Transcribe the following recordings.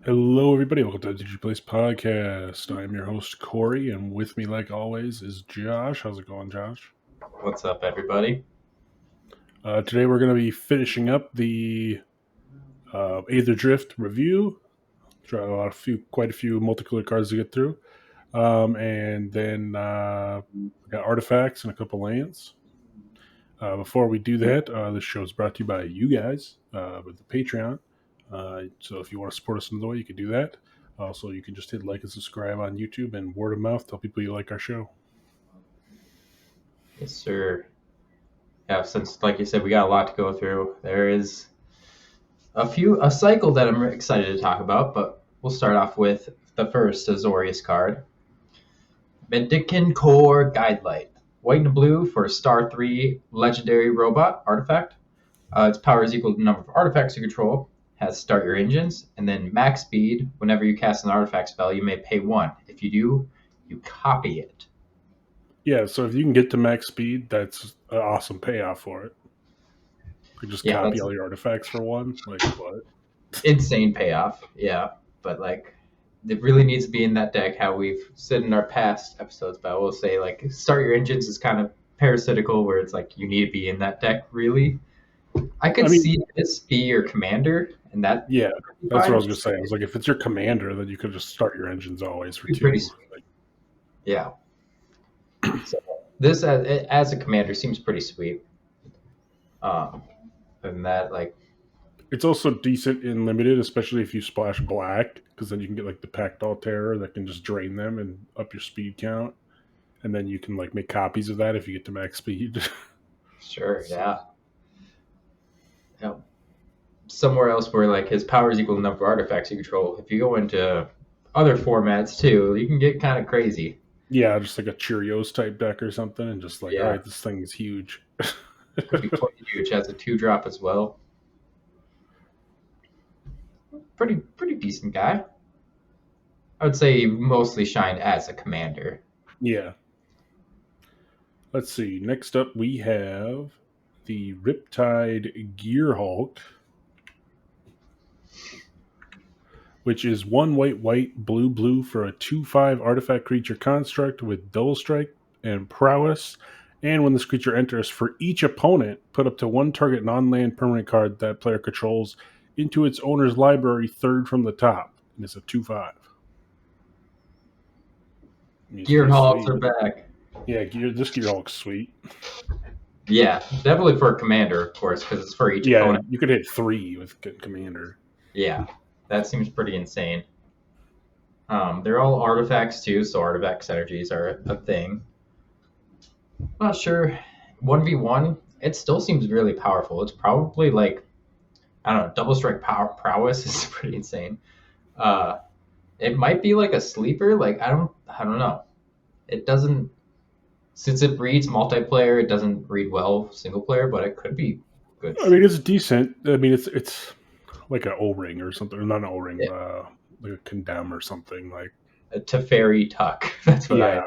Hello, everybody. Welcome to the MTG Place podcast. I'm your host, Corey, and with me, like always, is Josh. How's it going, Josh? What's up, everybody? Today, we're going to be finishing up the AetherDrift review. Quite a few multicolor cards to get through, and then we got artifacts and a couple lands. Before we do that, this show is brought to you by you guys with the Patreon. So if you want to support us in the way, you can do that. Also, you can just hit like and subscribe on YouTube and word of mouth. Tell people you like our show. Yes, sir. Yeah, since, like you said, we got a lot to go through. There is a cycle that I'm excited to talk about, but we'll start off with the first Azorius card. Mythic Core Guidelight. White and blue for a star 3 legendary robot artifact. Its power is equal to the number of artifacts you control. Has start your engines, and then max speed. Whenever you cast an artifact spell, you may pay 1. If you do, you copy it. Yeah, so if you can get to max speed, that's an awesome payoff for it. You just copy all your artifacts for 1. Like, what? Insane payoff, yeah. But, like, it really needs to be in that deck, how we've said in our past episodes, but I will say, like, start your engines is kind of parasitical, where it's like, you need to be in that deck, really. I could see this be your commander, and that... Yeah, that's what I was going to say. I was like, if it's your commander, then you could just start your engines always for 2. Yeah. So this, as a commander, seems pretty sweet. And that, like... It's also decent in limited, especially if you splash black, because then you can get, like, the Pactol Terror that can just drain them and up your speed count. And then you can, like, make copies of that if you get to max speed. Sure, yeah. Somewhere else where, like, his power is equal to the number of artifacts you control. If you go into other formats too, you can get kind of crazy. Yeah, just like a Cheerios type deck or something, and just like, all right, this thing is huge. Could be quite huge. Has a 2-drop as well. Pretty decent guy. I would say he mostly shined as a commander. Yeah. Let's see. Next up, we have the Riptide Gearhulk, which is 1 white, blue for a 2/5 artifact creature construct with double strike and prowess. And when this creature enters, for each opponent, put up to 1 target non-land permanent card that player controls into its owner's library, 3rd from the top. And it's a 2/5. Gearhulks are back. Yeah, this Gearhulk's sweet. Yeah, definitely for a commander, of course, because it's for each opponent. Yeah, you could hit 3 with commander. Yeah, that seems pretty insane. They're all artifacts too, so artifact synergies are a thing. Not sure. 1v1, it still seems really powerful. It's probably like, I don't know, double strike prowess is pretty insane. It might be like a sleeper. Like, I don't know. It doesn't, since it reads multiplayer, it doesn't read well single player, but it could be good. I mean, it's decent. I mean, it's like an O-ring or something. Or not an O-ring, like a Condemn or something. Like a Teferi Tuck. That's what I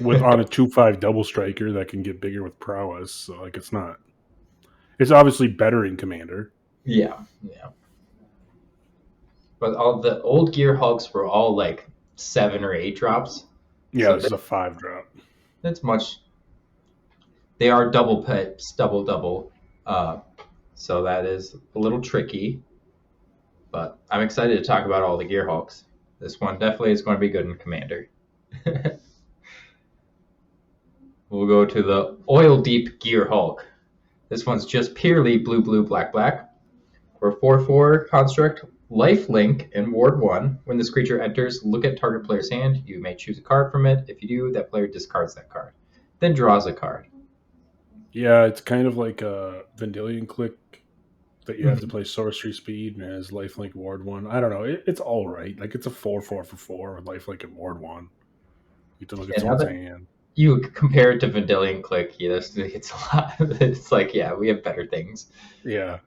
with on a 2/5 double striker that can get bigger with prowess. So, like, it's obviously better in commander. Yeah. But all the old Gearhulks were all like 7 or 8 drops. Yeah, so this is a 5-drop. That's much. They are double pips, double. So that is a little tricky. But I'm excited to talk about all the Gearhulks. This one definitely is going to be good in commander. We'll go to the Oil Deep Gearhulk. This one's just purely blue, black. For 4/4 construct, lifelink, and ward 1. When this creature enters, look at target player's hand. You may choose a card from it. If you do, that player discards that card. Then draws a card. Yeah, it's kind of like a Vendilion Click that you have to play sorcery speed and has lifelink ward 1. I don't know. It's all right. Like, it's a 4/4 for 4 with lifelink and ward 1. You have to look at someone's hand. You compare it to Vendilion Click, it's a lot. It's like, yeah, we have better things. Yeah.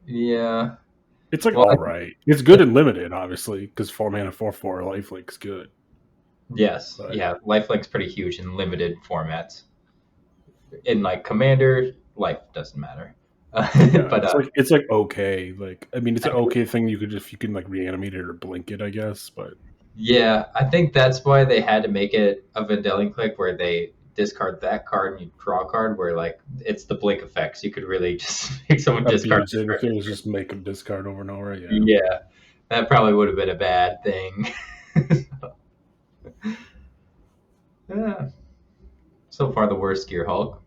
It's like, all right. It's good and limited, obviously, because 4 mana 4/4 lifelink's good. Yes, but... yeah, lifelink's pretty huge in limited formats. in like Commander, life doesn't matter. Yeah, But it's like okay. Like I mean, it's I an okay thing. You could if you can like reanimate it or blink it, I guess. But Yeah, I think that's why they had to make it a Vendelian click where they discard that card and you draw a card where like it's the blink effects. You could really just make someone discard abuse this it card. if it was just make them discard over and over. Yeah. Yeah, that probably would have been a bad thing. Yeah. So far, the worst Gear Hulk.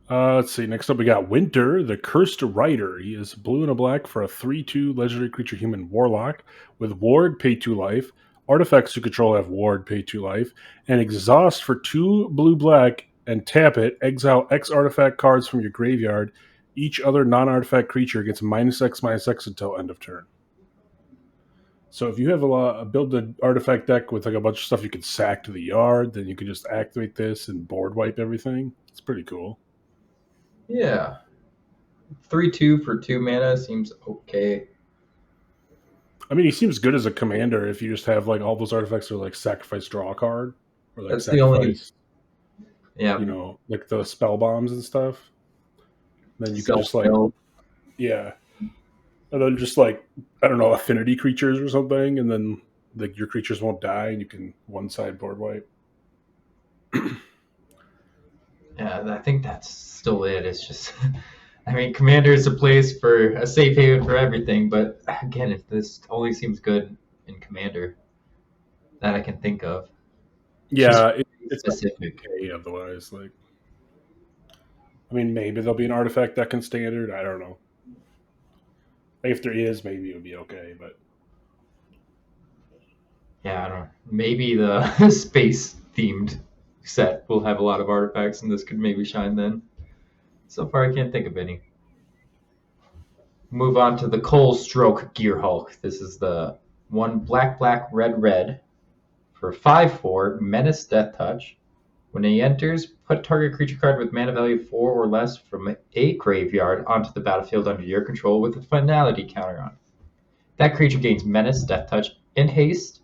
Let's see. Next up, we got Winter, the Cursed Rider. He is blue and a black for a 3/2 legendary creature human warlock with Ward, pay 2 life. Artifacts you control have Ward, pay 2 life. And Exhaust for 2 blue black and tap it. Exile X artifact cards from your graveyard. Each other non artifact creature gets -X/-X until end of turn. So if you have build an artifact deck with like a bunch of stuff you can sack to the yard, then you can just activate this and board wipe everything. It's pretty cool. Yeah, 3/2 for 2 mana seems okay. I mean, he seems good as a commander if you just have like all those artifacts are like sacrifice draw a card or like That's the only sacrifice, yeah like the spell bombs and stuff. Then you could self just like build. yeah, and then just like I don't know affinity creatures or something, and then like your creatures won't die and you can one side board wipe. Yeah, I think that's still it. It's just, I mean, Commander is a place for a safe haven for everything, but again, if this only seems good in Commander that I can think of, it's just Yeah, really it's not specific. okay otherwise. Like I mean, maybe there'll be an artifact that can standard. I don't know. If there is, maybe it would be okay. But Yeah, I don't know. Maybe the space themed set will have a lot of artifacts, and this could maybe shine then. So far, I can't think of any. Move on to the Coal Stroke Gear Hulk. This is the one black, black, red, red for 5/4 Menace Death Touch. When he enters, put target creature card with mana value 4 or less from a graveyard onto the battlefield under your control with a finality counter on. That creature gains Menace, Death Touch, and Haste.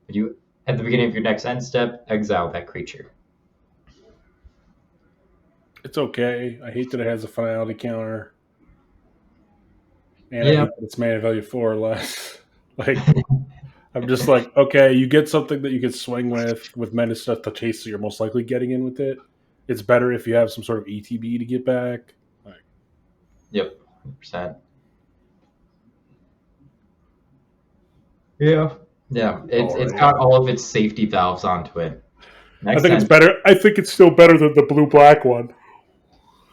You, at the beginning of your next end step, exile that creature. it's okay. I hate that it has a finality counter, and I Yeah, hate that it's mana value 4 or less. Like I'm just like, okay, you get something that you can swing with menace stuff to chase, so you're most likely getting in with it. It's better if you have some sort of ETB to get back. Like, yep, 100%. Yeah, yeah. all It's right. got all of its safety valves onto it. I Next think it's time, better. I think it's still better than the blue black one,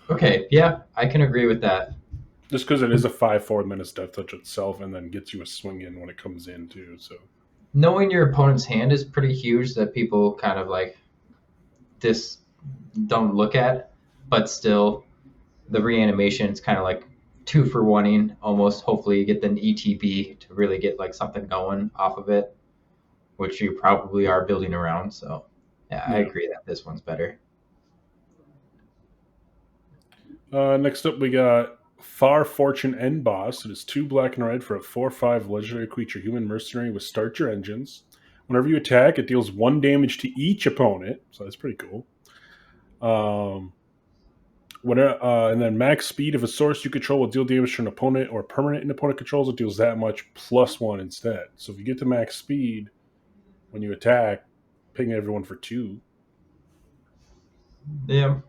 okay, yeah, I can agree with that. just because it is a 5/4 menace death touch itself, and then gets you a swing in when it comes in too. So Knowing your opponent's hand is pretty huge that people kind of like this don't look at, but still the reanimation is kind of like two for oneing almost. Hopefully, you get the ETB to really get like something going off of it, which you probably are building around. So, yeah, I yeah. agree that this one's better. Next up, we got Far Fortune End Boss. It is 2 black and red for a 4/5 legendary creature, human mercenary with Start Your Engines. Whenever you attack, it deals 1 damage to each opponent, so that's pretty cool. And then max speed of a source you control will deal damage to an opponent or permanent an opponent controls. It deals that much +1 instead. So if you get to max speed when you attack, ping everyone for 2. Yeah,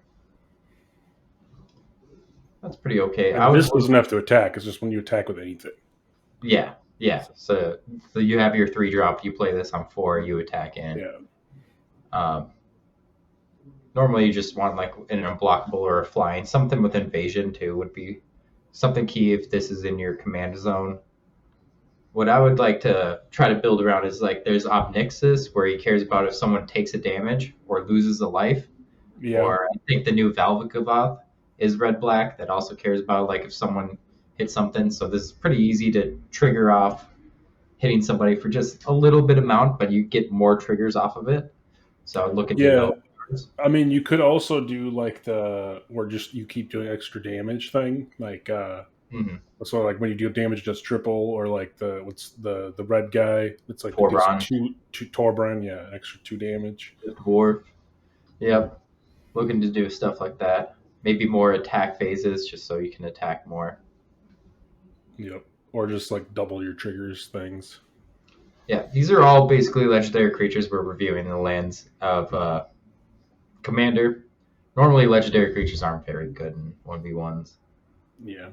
that's pretty okay. I And was this doesn't have to attack. It's just when you attack with anything. yeah, yeah. So you have your 3 drop. You play this on 4. You attack in. Yeah. Um, Normally, you just want like an unblockable or a flying. Something with invasion too would be something key if this is in your command zone. What I would like to try to build around is like there's Obnixis where he cares about if someone takes a damage or loses a life, Yeah. or I think the new Valvakavoth is red black that also cares about like if someone hits something. So this is pretty easy to trigger off hitting somebody for just a little bit amount, but you get more triggers off of it. So I would look into Yeah. those cards. I mean, you could also do like the where just you keep doing extra damage thing, like Mm-hmm. so like when you do damage does triple, or like what's the red guy? It's like deals Torbran, two Torbran, yeah, extra 2 damage. the dwarf. Yep. looking to do stuff like that. Maybe more attack phases, just so you can attack more. Yep. Or just like double your triggers things. Yeah, these are all basically legendary creatures we're reviewing in the lands of Commander. Normally, legendary creatures aren't very good in 1v1s. Yeah.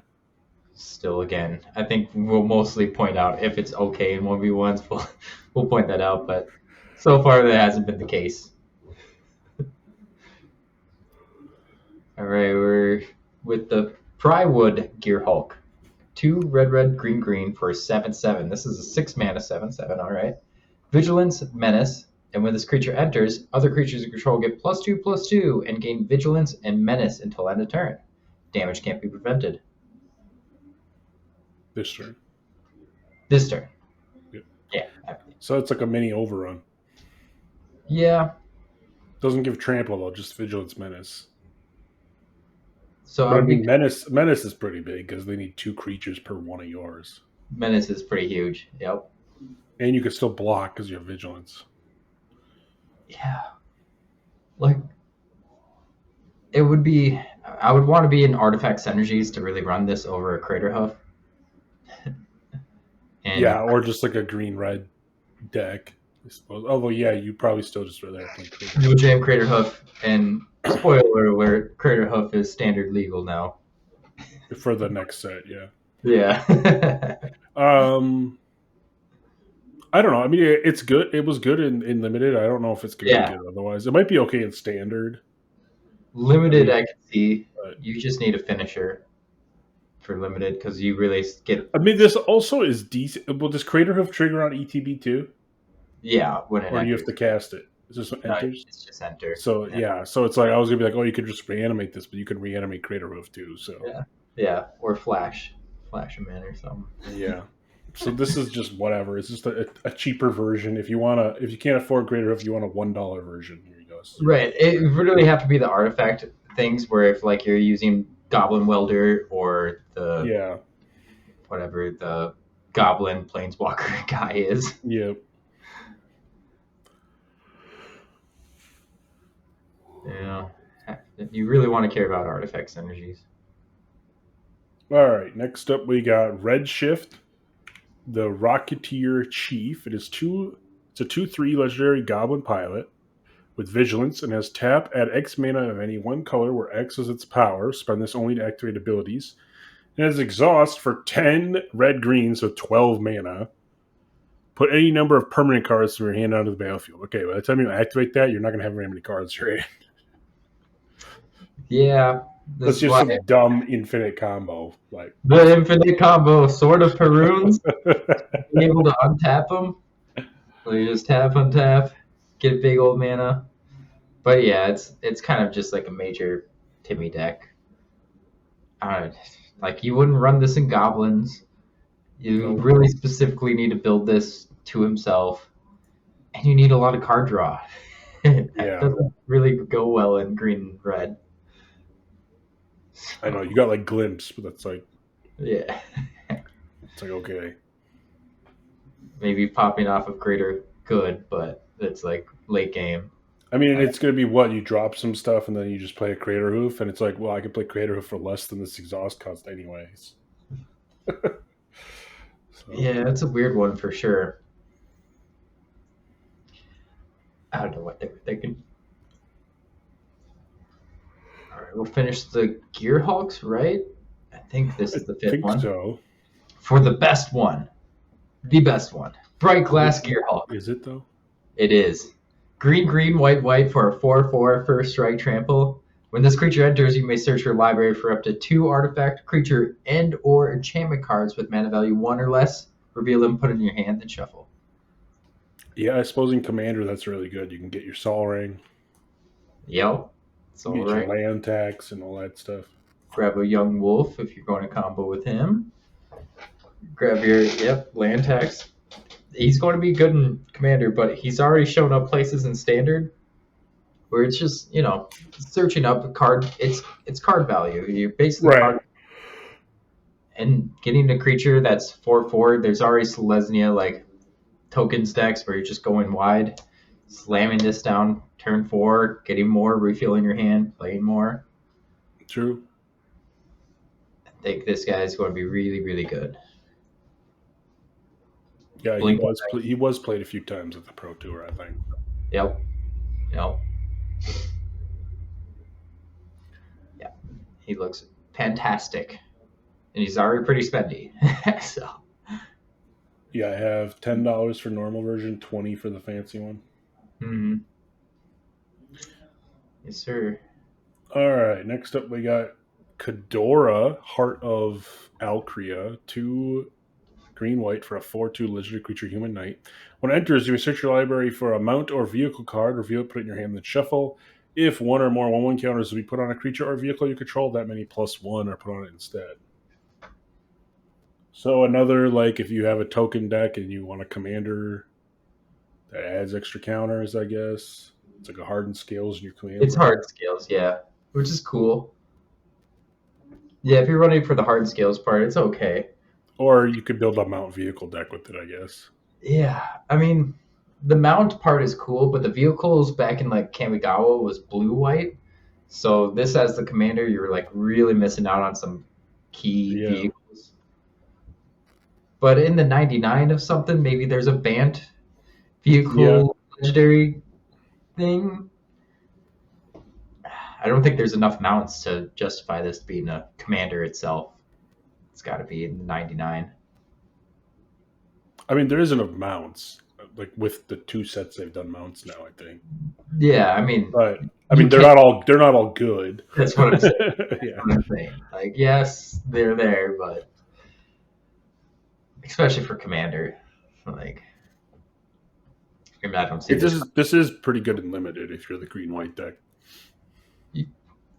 Still, again, I think we'll mostly point out if it's okay in 1v1s. We'll point that out, but so far that hasn't been the case. All right, we're with the Prywood Gear Hulk. 2 red, red, green, green for 7/7. This is a 6 mana 7/7, all right. Vigilance, Menace, and when this creature enters, other creatures you control get +2/+2 and gain Vigilance and Menace until end of turn. Damage can't be prevented. This turn. This turn. Yep. Yeah. So it's like a mini overrun. Yeah. Doesn't give trample though, just vigilance menace. So But I mean, menace is pretty big because they need 2 creatures per one of yours, Menace is pretty huge. Yep. and you can still block because you have vigilance. Yeah. Like, it would be. I would want to be in Artifact Synergies to really run this over a Crater Hoof. And Yeah, or just like a green red deck, I suppose. Although, yeah, you probably still just rather play Crater. No jam Crater Hoof, and spoiler alert, Crater Hoof is standard legal now. For the next set, yeah. Yeah. I don't know. I mean, it's good. It was good in limited. I don't know if it's going to be good otherwise. It might be okay in standard. Limited, I can see. But You just need a finisher for limited because you really get. I mean, this also is decent. Well, does Crater Hoof trigger on ETB too? Yeah, when it Or do you enters. have to cast it? Is this what enters? It's just enter. So yeah, so it's like I was gonna be like, oh, you could just reanimate this, but you can reanimate Crater Hoof too. So yeah, or flash him in or something. Yeah. So this is just whatever. It's just a cheaper version. If you can't afford Crater Hoof, you want a $1 version. Here you go. Right. It would really have to be the artifact things where if like you're using Goblin Welder or the whatever the Goblin Planeswalker guy is. Yep. Yeah. You really want to care about artifact synergies. All right. Next up, we got Redshift, the Rocketeer Chief. It's a 2/3 legendary Goblin pilot with vigilance and has tap, add X mana of any one color where X is its power. Spend this only to activate abilities. It has exhaust for 10 red green, so 12 mana. Put any number of permanent cards from your hand onto the battlefield. Okay, by the time you activate that, you're not going to have very many cards in your hand. Yeah. That's just some dumb infinite combo. Like the infinite combo, Sword of Perunes. Be able to untap them. So you just tap, untap, get a big old mana. But yeah, it's kind of just like a major Timmy deck. Like you wouldn't run this in Goblins. You really specifically need to build this to himself, and you need a lot of card draw. That doesn't really go well in green and red. I know you got like Glimpse, but that's like it's like okay. Maybe popping off of Crater good, but it's like late game. I mean, it's going to be what you drop some stuff and then you just play a Crater Hoof, and it's like, well, I could play Crater Hoof for less than this exhaust cost, anyways. Yeah, it's a weird one for sure. I don't know what they were thinking. All right, we'll finish the Gear Hulks, right? I think this is the fifth one. So. For the best one. The best one. Bright Glass Gear Hulk. Is it, though? It is. Green, green, white, white for a 4/4 first strike trample. When this creature enters, you may search your library for up to 2 artifact, creature, and or enchantment cards with mana value 1 or less. Reveal them, put it in your hand, and shuffle. Yeah, I suppose in Commander that's really good. You can get your Sol Ring. Yep. You get your land tax and all that stuff. Grab a Young Wolf if you're going to combo with him. Grab your, land tax. He's going to be good in Commander, but he's already shown up places in Standard where it's just, searching up a card. It's card value. You're basically and getting a creature that's 4/4. There's already Selesnya like tokens decks where you're just going wide, slamming this down turn 4, getting more, refilling your hand, playing more. True. I think this guy is going to be really, really good. Yeah, Blink. he was played a few times at the Pro Tour, I think. Yep. Yep. Yeah. He looks fantastic. And he's already pretty spendy. So. Yeah, I have $10 for normal version, 20 for the fancy one. Mm-hmm. Yes, sir. All right, next up we got Kadora, Heart of Alcria, 2 green white for a 4/2 legendary creature human knight. When it enters, you search your library for a mount or vehicle card, reveal it, put it in your hand, then shuffle. If one or more 1/1 counters will be put on a creature or vehicle you control, that many +1 are put on it instead. So another, like, if you have a token deck and you want a commander that adds extra counters, I guess. It's like a hardened scales in your command It's line. hard scales, yeah, which is cool. Yeah, if you're running for the hard scales part, it's okay. Or you could build a mount vehicle deck with it, I guess. Yeah, I mean, the mount part is cool, but the vehicles back in like Kamigawa was blue white. So this as the commander, you're like really missing out on some key Yeah. vehicles. But in the 99 of something, maybe there's a banned Yeah. vehicle legendary thing. I don't think there's enough mounts to justify this being a commander itself. It's got to be in the 99. I mean, there is enough mounts. Like with the 2 sets they've done mounts now, I think. Yeah, I mean, But I you mean can't. they're not all good. That's what I'm saying. Yeah. What I'm saying. Like, yes, they're there, but especially for commander, like, I mean, I don't see This is pretty good and limited if you're the green white deck.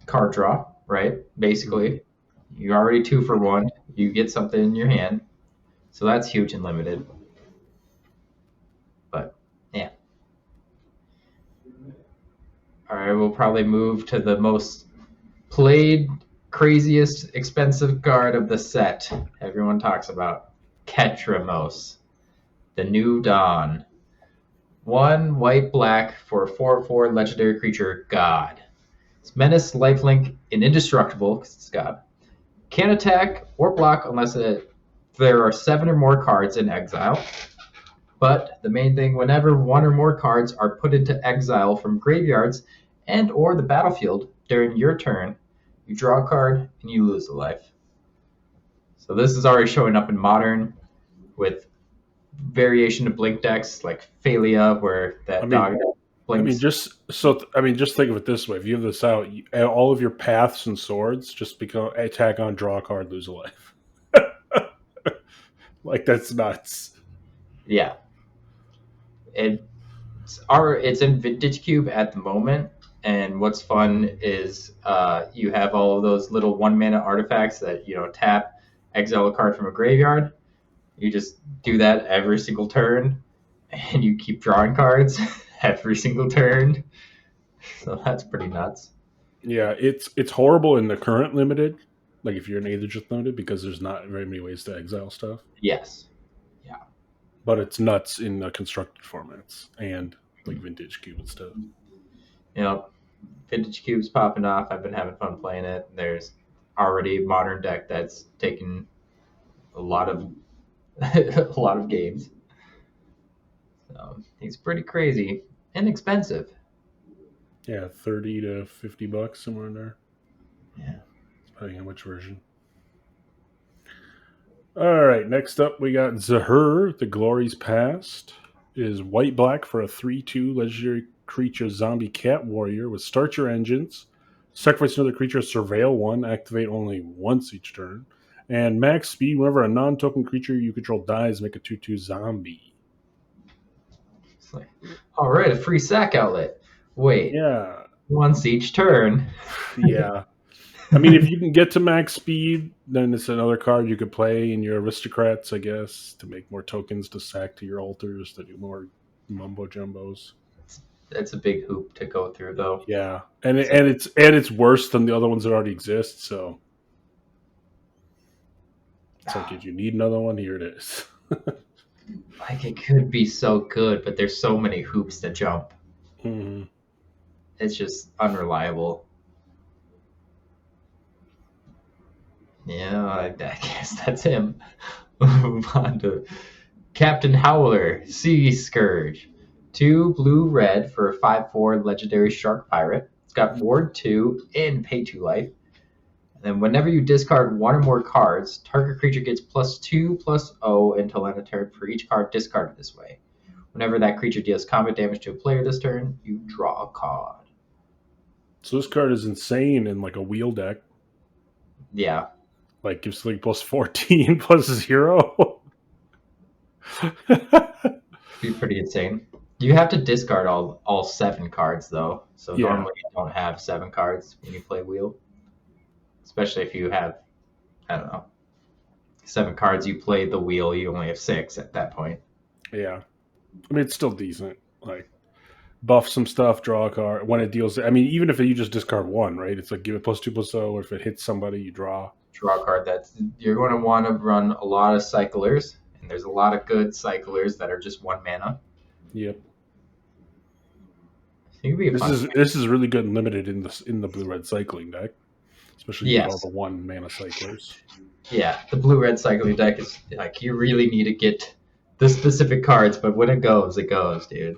card draw, right? Basically, you're already 2 for 1. You get something in your hand, so that's huge and limited. But yeah. All right, we'll probably move to the most played, craziest, expensive card of the set. Everyone talks about Ketramos, the New Dawn. 1 white black for a 4/4 legendary creature, God. It's menace, lifelink, and indestructible because it's God. Can't attack or block unless there are 7 or more cards in exile. But the main thing, whenever 1 or more cards are put into exile from graveyards and or the battlefield during your turn, you draw a card and you lose a life. So this is already showing up in Modern with variation of blink decks like Phalia, where that dog blinks. Just think of it this way: if you have this out, all of your paths and swords just become attack on, draw a card, lose a life. Like that's nuts. Yeah. It's in Vintage Cube at the moment, and what's fun is you have all of those little 1 mana artifacts that tap, exile a card from a graveyard. You just do that every single turn, and you keep drawing cards every single turn. So that's pretty nuts. Yeah, it's horrible in the current limited. Like if you're an AetherDrift limited, because there's not very many ways to exile stuff. Yes. But it's nuts in the constructed formats and like Vintage Cube and stuff. Vintage Cube's popping off. I've been having fun playing it. There's already a Modern deck that's taken a lot of a lot of games. So he's pretty crazy and expensive. Yeah, $30 to $50 somewhere in there. Yeah. Depending on which version. All right, next up we got Zahur, The Glories Past. It is white black for a 3/2 legendary creature zombie cat warrior with start your engines, sacrifice another creature, surveil 1, activate only once each turn, and max speed whenever a non-token creature you control dies, make a 2/2 zombie. It's like, all right, a free sack outlet. Wait, Yeah. once each turn. Yeah. I mean, if you can get to max speed, then it's another card you could play in your aristocrats, I guess, to make more tokens to sack to your altars to do more mumbo jumbos. It's a big hoop to go through, though. Yeah, and it's worse than the other ones that already exist. So it's like if you need another one, here it is. Like it could be so good, but there's so many hoops to jump. Mm-hmm. it's just unreliable. Yeah, I guess that's him. Move on to Captain Howler, Sea Scourge. 2 blue red for a 5/4 legendary shark pirate. It's got Ward 2 and pay 2 life. And then whenever you discard one or more cards, target creature gets +2/+0 until end of turn for each card discarded this way. Whenever that creature deals combat damage to a player this turn, you draw a card. So this card is insane in like a wheel deck. Yeah, Like gives like +14 +0. be pretty insane. You have to discard all 7 cards though. So Yeah. normally you don't have 7 cards when you play wheel, especially if you have, I don't know, 7 cards. You play the wheel, you only have 6 at that point. Yeah. I mean, it's still decent. Like, buff some stuff, draw a card. When it deals, I mean, even if you just discard one, right? It's like give it +2/+0, or if it hits somebody, you draw. Draw a card. That's You're going to want to run a lot of cyclers, and there's a lot of good cyclers that are just 1 mana. Yep. I think it'd be a This fun is game. this is really good and limited in the blue red cycling deck, especially you get all Yes, the 1 mana cyclers. yeah. The blue-red cycling deck is like you really need to get the specific cards, but when it goes, dude.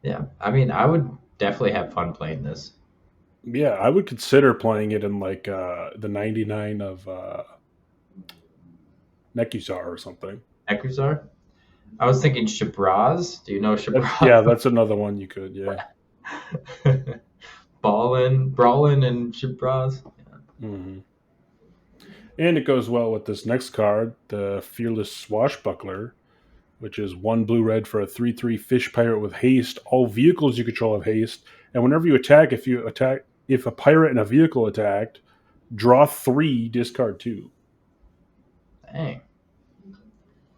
Yeah, I mean, I would definitely have fun playing this. Yeah, I would consider playing it in like the 99 of Nekuzar or something. Ekuzar? I was thinking Shabraz. Do you know Yeah, Shabraz? that's another one you could. Yeah. Brawlin and Shabraz. Hmm. And it goes well with this next card, the Fearless Swashbuckler, which is 1 blue-red for a 3/3 fish pirate with haste. All vehicles you control have haste, and whenever you attack, if a pirate and a vehicle attacked, draw 3, discard 2. Dang.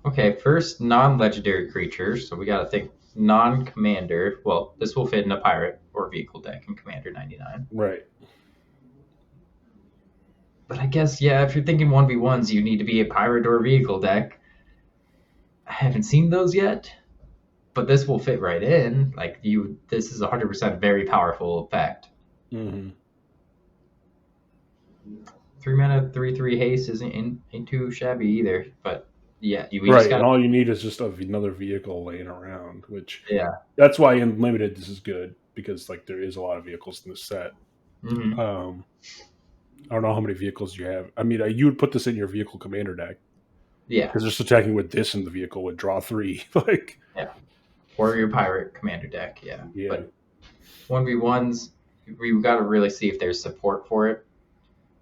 Okay, first non-legendary creature. So we got to think non-commander. Well, this will fit in a pirate or vehicle deck in Commander 99. Right. But I guess, yeah, if you're thinking 1v1s, you need to be a pirate or vehicle deck. I haven't seen those yet, but this will fit right in. This is 100% very powerful effect. Hmm. 3 mana, 3/3 haste ain't too shabby either. But yeah, we just Right, and got all you need is just another vehicle laying around, which yeah. that's why in limited this is good because like there is a lot of vehicles in this set. Hmm. Um, I don't know how many vehicles you have. I mean, you would put this in your vehicle commander deck Yeah, because just attacking with this in the vehicle would draw 3. Like, yeah. Or your pirate commander deck, yeah. yeah, But 1v1s, we've got to really see if there's support for it.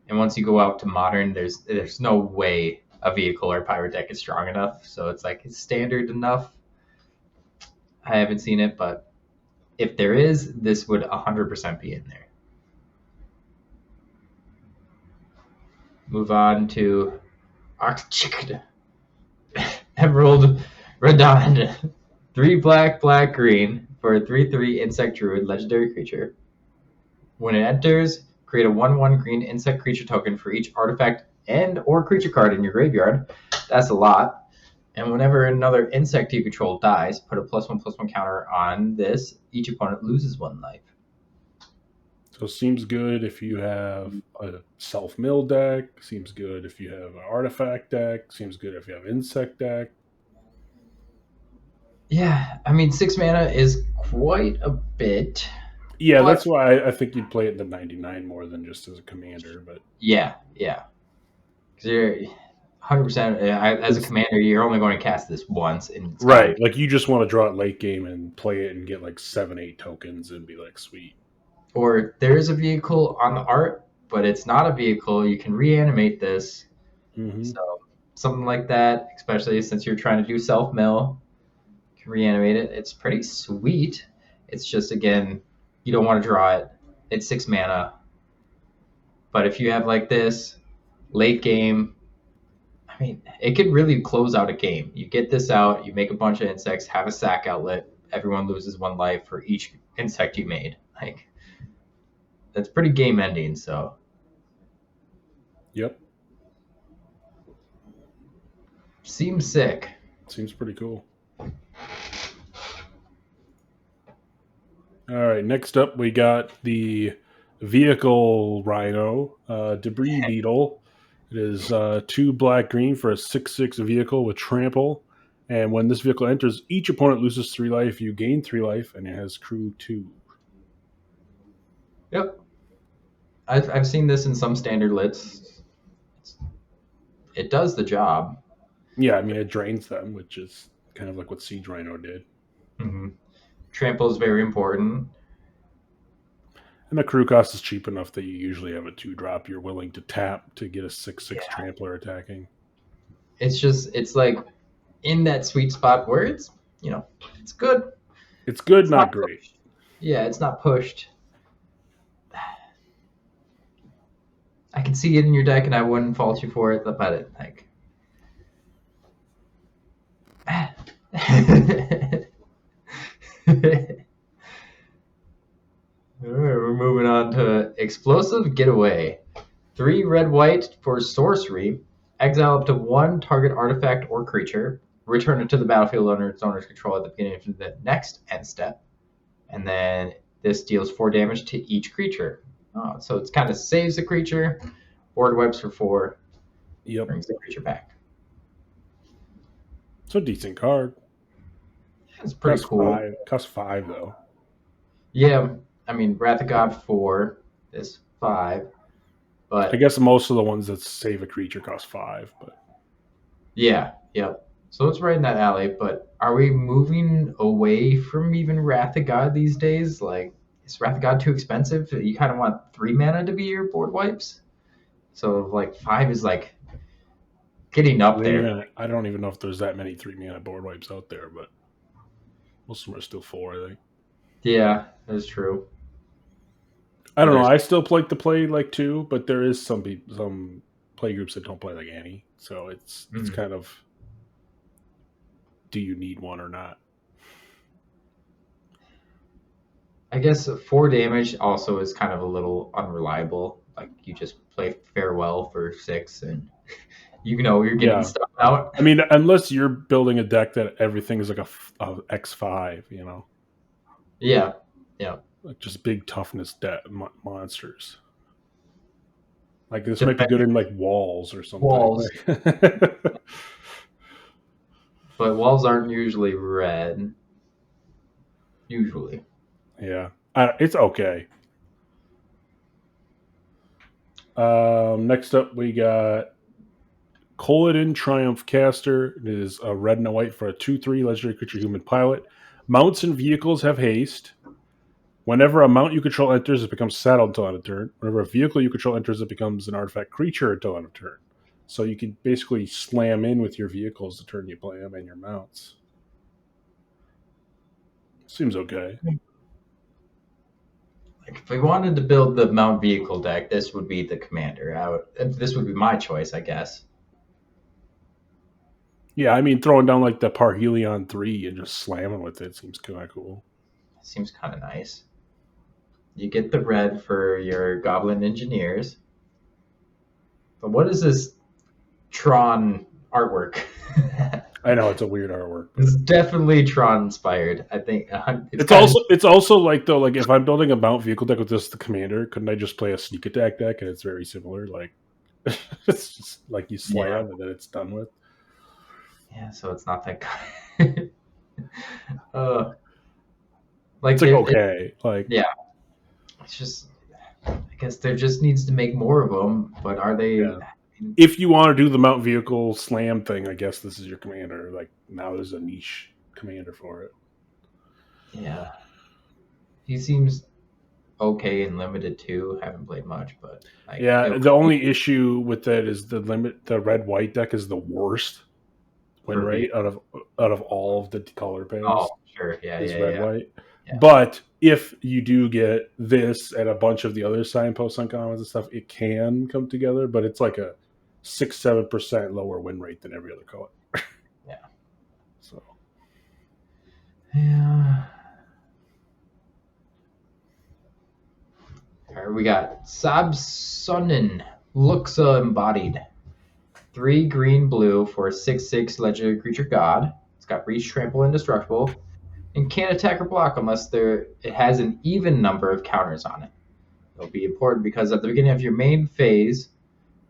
And once you go out to modern, there's no way a vehicle or pirate deck is strong enough. So it's like it's standard enough. I haven't seen it, but if there is, this would 100% be in there. Move on to Arctic Emerald Redon. 3 black, black, green for a 3/3 insect druid legendary creature. When it enters, create a 1/1 green insect creature token for each artifact and or creature card in your graveyard. That's a lot. And whenever another insect you control dies, put a +1/+1 counter on this. Each opponent loses 1 life. so seems good if you have a self mill deck. Seems good if you have an artifact deck. Seems good if you have insect deck. Yeah, I mean 6 mana is quite a bit, Yeah, but that's why I think you'd play it in the 99 more than just as a commander. But yeah, yeah. Because you're 100% as a commander, you're only going to cast this once, and it's got to right, like you just want to draw it late game and play it and get like 7, 8 tokens and be like, sweet. or there is a vehicle on the art, but it's not a vehicle. You can reanimate this. Hmm. So something like that, especially since you're trying to do self mill, you can reanimate it. It's pretty sweet. It's just again, you don't want to draw it. It's 6 mana. But if you have like this late game, I mean, it could really close out a game. You get this out, you make a bunch of insects, have a sack outlet. Everyone loses 1 life for each insect you made. Like that's pretty game ending. So Yep, seems sick. seems pretty cool. All right, next up we got the vehicle rhino, debris beetle. It is 2 black green for a 6/6 vehicle with trample. And when this vehicle enters, each opponent loses 3 life. You gain 3 life, and it has crew 2. Yep. I've seen this in some standard lists. It does the job. Yeah, I mean, it drains them, which is kind of like what Siege Rhino did. Mm-hmm. Trample is very important. And the crew cost is cheap enough that you usually have a 2 drop you're willing to tap to get a 6/6 Yeah. trampler attacking. It's like in that sweet spot where it's good. It's good, It's not not great. pushed. Yeah, it's not pushed. I can see it in your deck, and I wouldn't fault you for it. But it like, all right, we're moving on to Explosive Getaway. 3 red white for sorcery. Exile up to 1 target artifact or creature. Return it to the battlefield under its owner's control at the beginning of the next end step. And then this deals 4 damage to each creature. Oh, so it's kind of saves the creature. Board wipes for 4. Yep. Brings the creature back. It's a decent card. It's pretty cool. Costs 5, though. Yeah, I mean, Wrath of God 4 is 5. But I guess most of the ones that save a creature cost 5. But yeah, yep. So it's right in that alley. But are we moving away from even Wrath of God these days? Like, is Wrath of God too expensive? You kind of want 3 mana to be your board wipes? So, like, 5 is, like, getting up there. I don't even know if there's that many 3 mana board wipes out there, but most of them are still 4, I think. Yeah, that's true. I don't know. I still like to play like 2, but there is some play groups that don't play like any. So it's kind of, do you need one or not? I guess 4 damage also is kind of a little unreliable. Like, you just play Farewell for 6 and you're getting stuff out. I mean, unless you're building a deck that everything is like a X5, Yeah, yeah. Like just big toughness monsters. Like this might be good in like walls or something. Walls. But walls aren't usually red. Usually. Yeah. It's okay. Next up, we got Colodin Triumph Caster. It is a red and a white for a 2/3 legendary creature human pilot. Mounts and vehicles have haste. Whenever a mount you control enters, it becomes saddled until end of turn. Whenever a vehicle you control enters, it becomes an artifact creature until end of turn. So you can basically slam in with your vehicles the turn you play them and your mounts. Seems okay. Like, if we wanted to build the mount vehicle deck, this would be the commander. This would be my choice, I guess. Yeah, I mean, throwing down like the Parhelion 3 and just slamming with it seems kind of cool. Seems kind of nice. You get the red for your Goblin Engineers. But what is this Tron artwork? I know it's a weird artwork. It's definitely Tron inspired. I think it's also like though, like if I'm building a mount vehicle deck with this the commander, couldn't I just play a sneak attack deck and it's very similar? Like it's just like you slam and then it's done with. Yeah, so it's not that good. It's like okay, like yeah, it's just I guess there just needs to make more of them. But are they? Yeah. If you want to do the mount vehicle slam thing, I guess this is your commander. Like now, there's a niche commander for it. Yeah, he seems okay and limited too. Haven't played much, but the only issue with that is the red white deck is the worst win rate out of all of the color pairs. Oh, sure, red white. Yeah. But if you do get this and a bunch of the other signposts on commons and stuff, it can come together. But it's like a 6-7% lower win rate than every other color. Yeah. So. Yeah. All right, we got Sabsonin, Luxa Embodied. 3 green blue for a 6/6 legendary creature god. It's got reach, trample, indestructible. and can't attack or block unless it has an even number of counters on it. It'll be important because at the beginning of your main phase,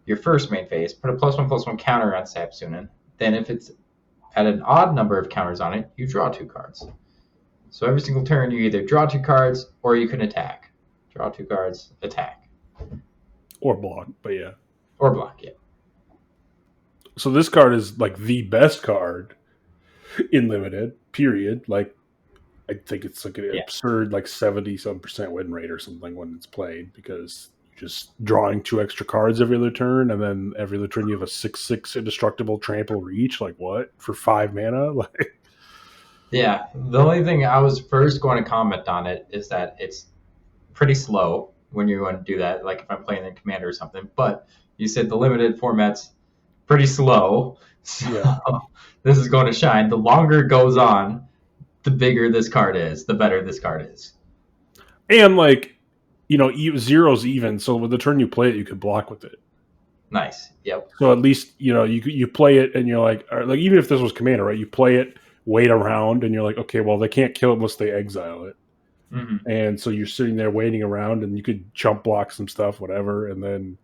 your first main phase, put a +1/+1 counter on Sapsunin. Then if it's at an odd number of counters on it, you draw 2 cards. So every single turn, you either draw 2 cards or you can attack. Draw 2 cards, attack. Or block, but yeah. Or block, yeah. So this card is like the best card in limited, period. Like, I think it's like an absurd, like 70-some% win rate or something when it's played, because you're just drawing 2 extra cards every other turn, and then every other turn you have a 6/6 indestructible trample reach. Like, what? For 5 mana? Like, yeah, the only thing I was first going to comment on it is that it's pretty slow when you want to do that, like if I'm playing in Commander or something. But you said the limited format's pretty slow, so yeah. This is going to shine. The longer it goes on, the bigger this card is, the better this card is. And like, zero's even, so with the turn you play it, you could block with it. Nice. Yep. So at least, you play it and you're like even if this was Commander, right? You play it, wait around, and you're like, okay, well, they can't kill it unless they exile it. Mm-hmm. And so you're sitting there waiting around, and you could jump block some stuff, whatever, and then,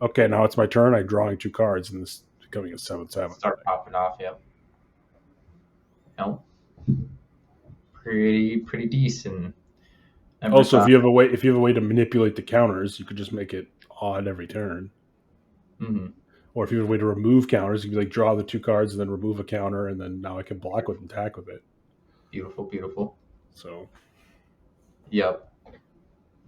okay, now it's my turn. I'm drawing 2 cards, and this is becoming a 7/7. Start popping off, yep. Nope. Pretty decent. Also, if you have a way to manipulate the counters, you could just make it odd every turn. Mm-hmm. Or if you have a way to remove counters, you could like draw the 2 cards and then remove a counter, and then now I can block with and attack with it. Beautiful. So, yep.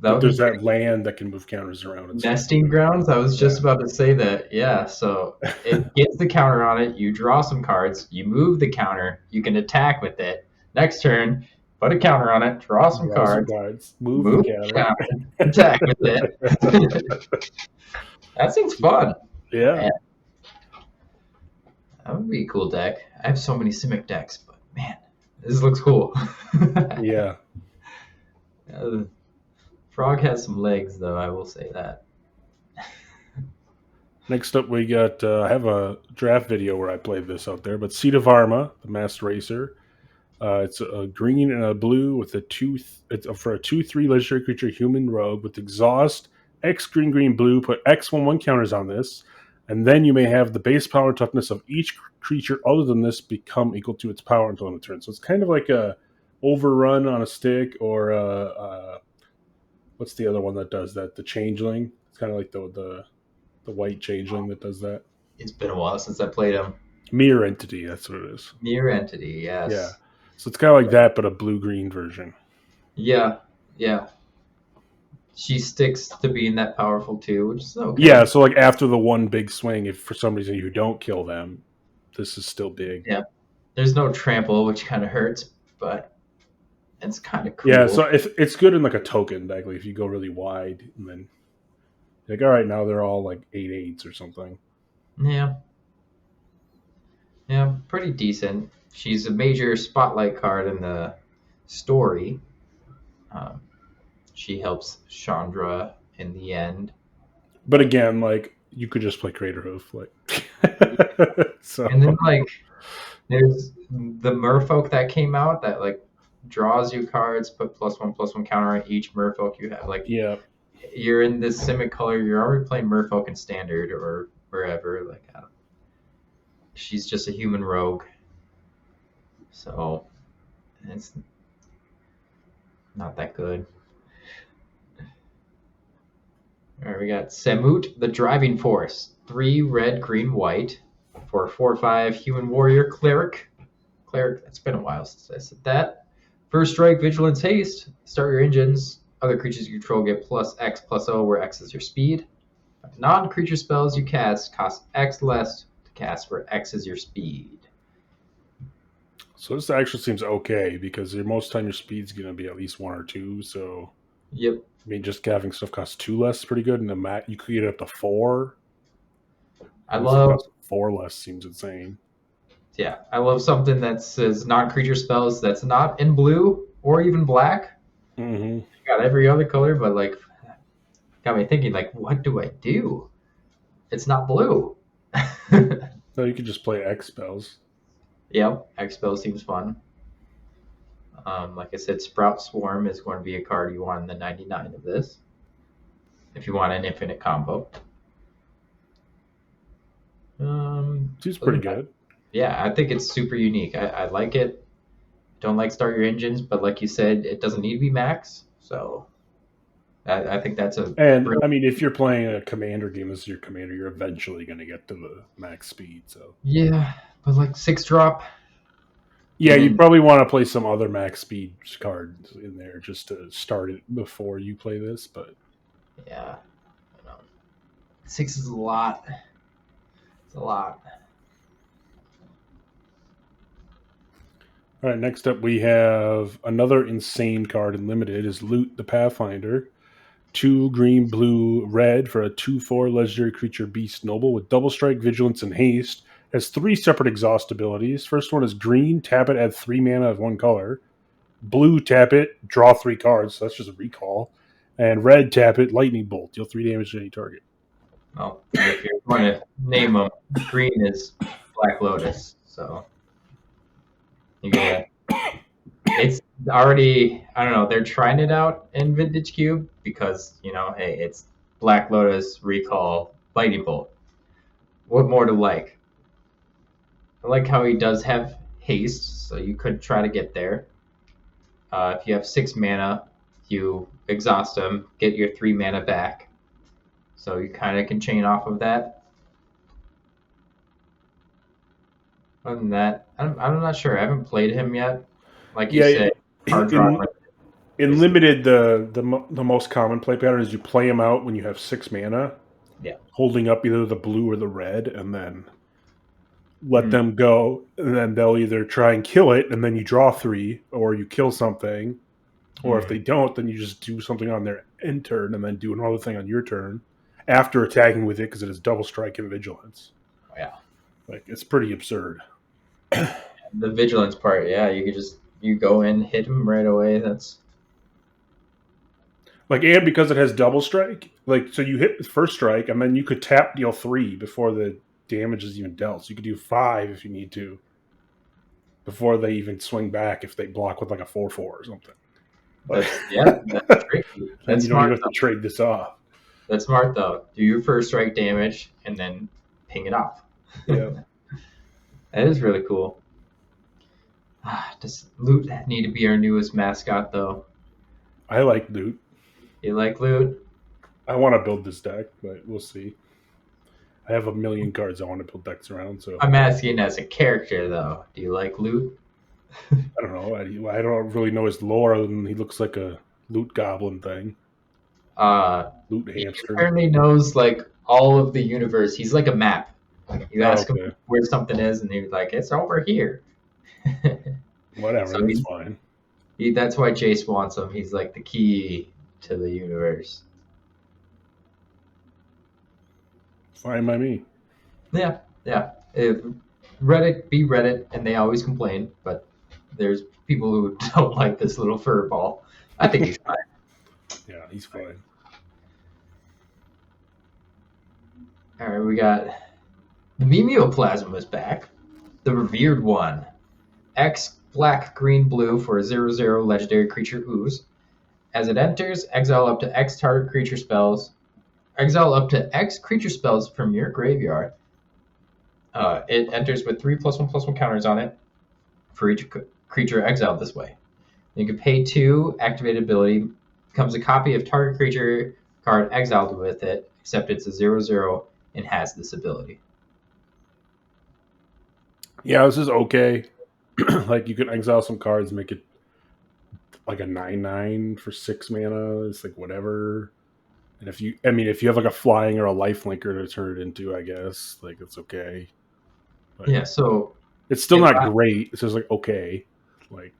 There's that land that can move counters around. And nesting grounds. I was just about to say that. Yeah. So it gets the counter on it. You draw some cards. You move the counter. You can attack with it. Next turn, put a counter on it. Draw some cards. Move the counter. Attack with it. That seems fun. Yeah. Man. That would be a cool deck. I have so many Simic decks, but man, this looks cool. Yeah. Frog has some legs, though, I will say that. Next up, we got, I have a draft video where I played this out there, but Seed of Arma, the Masked Racer. It's a green and a blue with for a 2/3 legendary creature, human rogue with exhaust, X green blue, put X/1/1 counters on this, and then you may have the base power and toughness of each creature other than this become equal to its power until end of turn. So it's kind of like a overrun on a stick, or what's the other one that does that? The Changeling. It's kind of like the white Changeling that does that. It's been a while since I played him. Mirror Entity, that's what it is. Mirror Entity, yes. Yeah. So it's kind of like that, but a blue-green version. Yeah. She sticks to being that powerful too, which is okay. Yeah, so like after the one big swing, if for some reason you don't kill them, this is still big. Yeah. There's no trample, which kind of hurts, but it's kind of cool. Yeah, so it's good in like a token deck. Like if you go really wide, and then like, all right, now they're all like 8/8s or something. Yeah, pretty decent. She's a major spotlight card in the story. She helps Chandra in the end. But again, like you could just play Craterhoof, like. So. And then like there's the Merfolk that came out that like draws you cards, put +1/+1 counter on each Merfolk you have. Like, yeah, you're in this Simic color. You're already playing Merfolk in Standard or wherever. Like, she's just a human rogue, so it's not that good. All right, we got Semut, the Driving Force. 3 red, green, white for a 4/5 human warrior cleric. That's been a while since I said that. First strike, vigilance, haste. Start your engines. Other creatures you control get +X/+O, where X is your speed. Non-creature spells you cast cost X less to cast, where X is your speed. So this actually seems okay, because most time your speed's going to be at least 1 or 2. So yep. I mean, just having stuff cost 2 less is pretty good, and you could get up to 4. I love 4 less seems insane. Yeah, I love something that says non-creature spells that's not in blue or even black. Mm-hmm. You got every other color, but like, got me thinking, like, what do I do? It's not blue. No, you could just play X spells. Yep, X spells seems fun. Like I said, Sprout Swarm is going to be a card you want in the 99 of this if you want an infinite combo. Seems Other pretty than that, good. yeah, I think it's super unique. I like it. Don't like start your engines, but like you said, it doesn't need to be max. So I think that's a And real I mean, if you're playing a commander game, this is your commander, you're eventually going to get to the max speed. So yeah, but like 6 drop yeah, you and probably want to play some other max speed cards in there just to start it before you play this. But yeah, I know. 6 is a lot. It's a lot. all right, next up we have another insane card in limited is Loot the Pathfinder. 2 green, blue, red for a 2/4 legendary creature beast noble with double strike, vigilance, and haste. Has 3 separate exhaust abilities. First one is green, tap it, add 3 mana of one color. Blue, tap it, draw 3 cards. So that's just a recall. And red, tap it, lightning bolt, deal 3 damage to any target. Well, and if you're going to name them, green is Black Lotus. So you gotta. It's already. I don't know. They're trying it out in Vintage Cube because hey, it's Black Lotus, Recall, Lightning Bolt. What more to like? I like how he does have haste, so you could try to get there. If you have 6 mana, you exhaust them, get your 3 mana back. So you kind of can chain off of that. Other than that, I'm not sure. I haven't played him yet. Like you Yeah, said, card drawing in in is limited, the most common play pattern is you play them out when you have 6 mana, yeah. holding up either the blue or the red, and then let Mm, them go, and then they'll either try and kill it, and then you draw 3, or you kill something, or if mm, they don't, then you just do something on their end turn, and then do another thing on your turn after attacking with it because it is double strike and vigilance. yeah. Like it's pretty absurd. The vigilance part, yeah, you could just you go in, hit him right away. That's Like and because it has double strike, like so you hit the first strike, and then you could tap deal 3 before the damage is even dealt. So you could do 5 if you need to before they even swing back if they block with like a 4/4 or something. Like, that's tricky. then That's you don't smart even have to though. trade this off. That's smart though. Do your first strike damage and then ping it off. Yeah, That is really cool. Does Loot need to be our newest mascot though? I like loot. You like Loot? I want to build this deck, but we'll see. I have a million cards I want to build decks around, so I'm asking as a character though. Do you like Loot? I don't know. I don't really know his lore other than he looks like a loot goblin thing, Uh, loot he hamster. apparently knows like all of the universe. He's like a map. You Oh, ask him okay, where something is, and he's like, "It's over here." whatever. So That's fine. that's why Jace wants him. He's like the key to the universe. Fine by me. Yeah, yeah. Reddit be Reddit, and they always complain, but there's people who don't like this little fur ball. I think he's fine. Yeah, he's fine. All right, we got the Mimeoplasm is back. The Revered One. X black green blue for a 0/0 legendary creature ooze. As it enters, exile up to X target creature spells. Exile up to X creature spells from your graveyard. It enters with 3+1/+1 counters on it for each creature exiled this way. You can pay 2, activate ability, becomes a copy of target creature card exiled with it, except it's a 0/0 and has this ability. Yeah, this is okay. Like you can exile some cards, make it like a 9/9 for 6 mana. It's like whatever. And if you have like a flying or a life linker to turn it into, I guess like it's okay. But Yeah, so it's still if not I, great. It's just like okay. Like